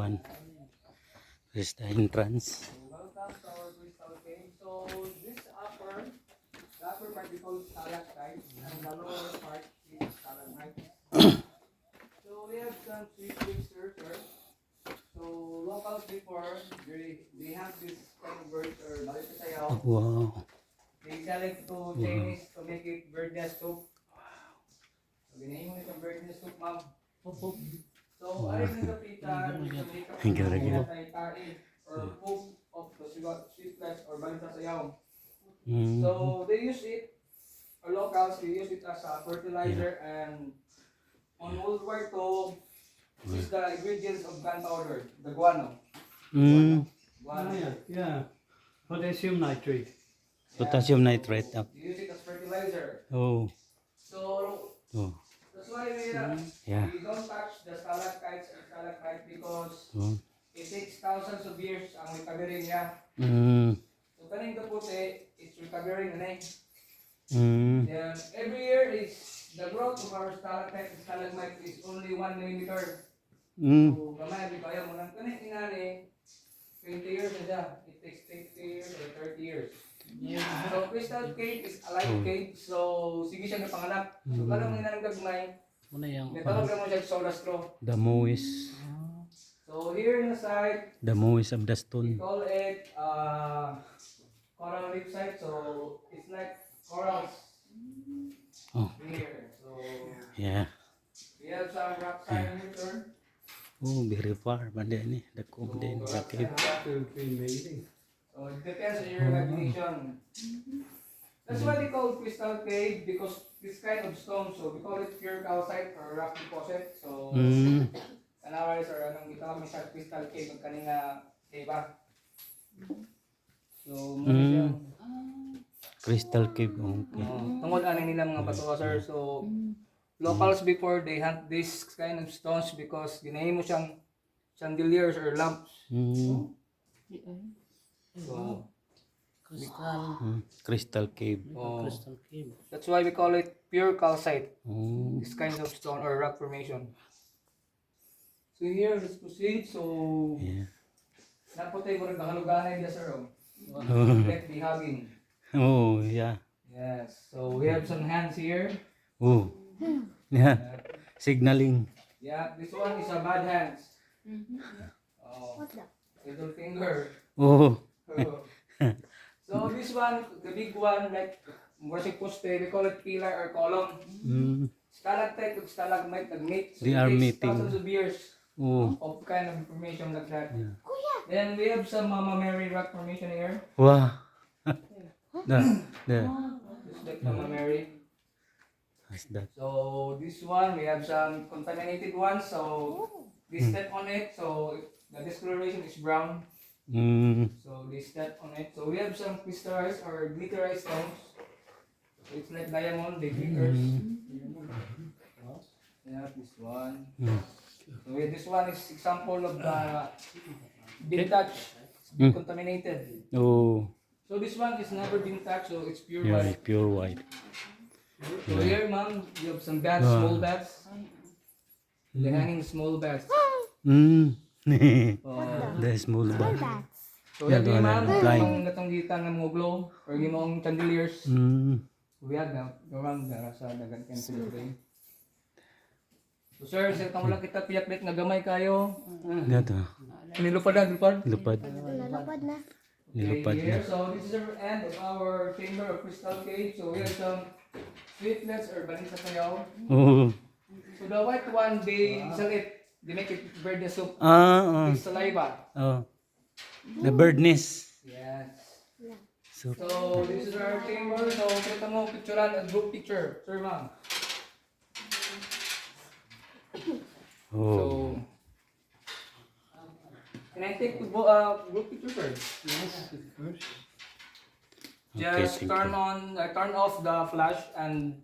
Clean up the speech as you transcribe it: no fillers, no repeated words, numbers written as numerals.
one. This is the entrance. Welcome to our Crystal Cave. So this upper, the upper part we call stalactite, and the lower part is stalagmite. So we have some sweet mixers here. So locals before, they have this kind of bird or balik sayaw. Oh, wow. They sell it to Chinese to make it bird nest soup. So ginahin mo itong bird nest soup, ma'am. So I rin yung kapitan, Thank you, thank you. or poop of the sweetlets or balik sayaw. Mm. So they use it, or locals, they use it as a fertilizer, and on World War II, this is the ingredients of gunpowder, the guano. Mm. Guano. Yeah. Potassium nitrate. Potassium nitrate. They use it as fertilizer. Oh. So Oh. that's why Yeah. we don't touch the stalactites and stalagmites because Oh. it takes thousands of years ang recovery niya. Mm. So kaning kaputi, it's recovering na Mm. Then every year is the growth of our stalactite and stalagmite is only 1 millimeter. Mm. So gamay di kaya mo nang kaning inani 20 years na siya. It takes 20 years or 30 years. So crystal cave is a live cave. So sige siya napanganak. So kada mo inanang gagmay, Muna yung natawag na mo siya soda straw. the Mois. So here in the side, The Mois of the we stone. call it coral reef site. So it's like corals Oh. here. So Yeah. we have some rock side here, sir. Oh, very far. Banda ni. Dako din. So, Sakit. so it depends on your imagination. That's why they call crystal cave, because this kind of stone, so we call it pure calcite or rock deposit. So Mm. kanawais or anong gitawag mo sa crystal cave ang kanina cave ba? So muna siya. Crystal cave. Okay. Tungod aning nila mga patuwa, sir. So locals before they hunt this kind of stones because ginahimo siyang chandeliers or lamps. Mm. So Crystal cave. oh, that's why we call it pure calcite. Oh. This kind of stone or rock formation. So here, let's proceed. So Yeah. naputay mo rin kahaluganan nila, sir. Let be hugging. Oh, yeah. Yes. So we have some hands here. Oh. Yeah. Signaling. Yeah, this one is a bad hands. Oh, little finger. Oh. So this one, the big one, like worship poste, we call it pillar or column. Mm. Stalactite and stalagmite nag-meet. So They it are takes meeting. thousands of years Oh. of kind of information like that. Yeah. Then we have some Mama Mary rock formation here. Wow. The. This is like Mama Mary. What's that? So this one, we have some contaminated ones. So they step on it. So the discoloration is brown. Mm. So they step on it. So we have some crystallized or glitterized stones. So it's like diamond, they glitters. Yeah, this one. Mm. So this one is example of the been touched, it's been contaminated. Oh. So this one is never been touched, so it's pure Yeah, white. pure white. So here, ma'am, you have some bats, small bats. They're hanging small bats. Mm. Oh. The small bag. So Yeah, lagi, doon ma'am, na, blind. yung natanggitan ng mga glow or yung mga chandeliers. Mm. Uyag na, gawang dara sa dagan kan sa lubay. So sir, sir kamo lang kita piyaklit nga gamay kayo. Dito. Nilupad na, nilupad. Lupad. Nilupad Okay, na. here, so this is the end of our chamber of crystal cave. So we have some sweetlets or banisa sayaw. Oh. So the white one, they sell it. They make it bird soup. Ah. It's saliva. Oh. The bird nest. Yes. So. So this is our chamber. So kita mo picturean a group picture. Sir, ma'am. Oh. So can I take the group picture first? Yes, of course. Okay, Just thank turn you. on, turn off the flash and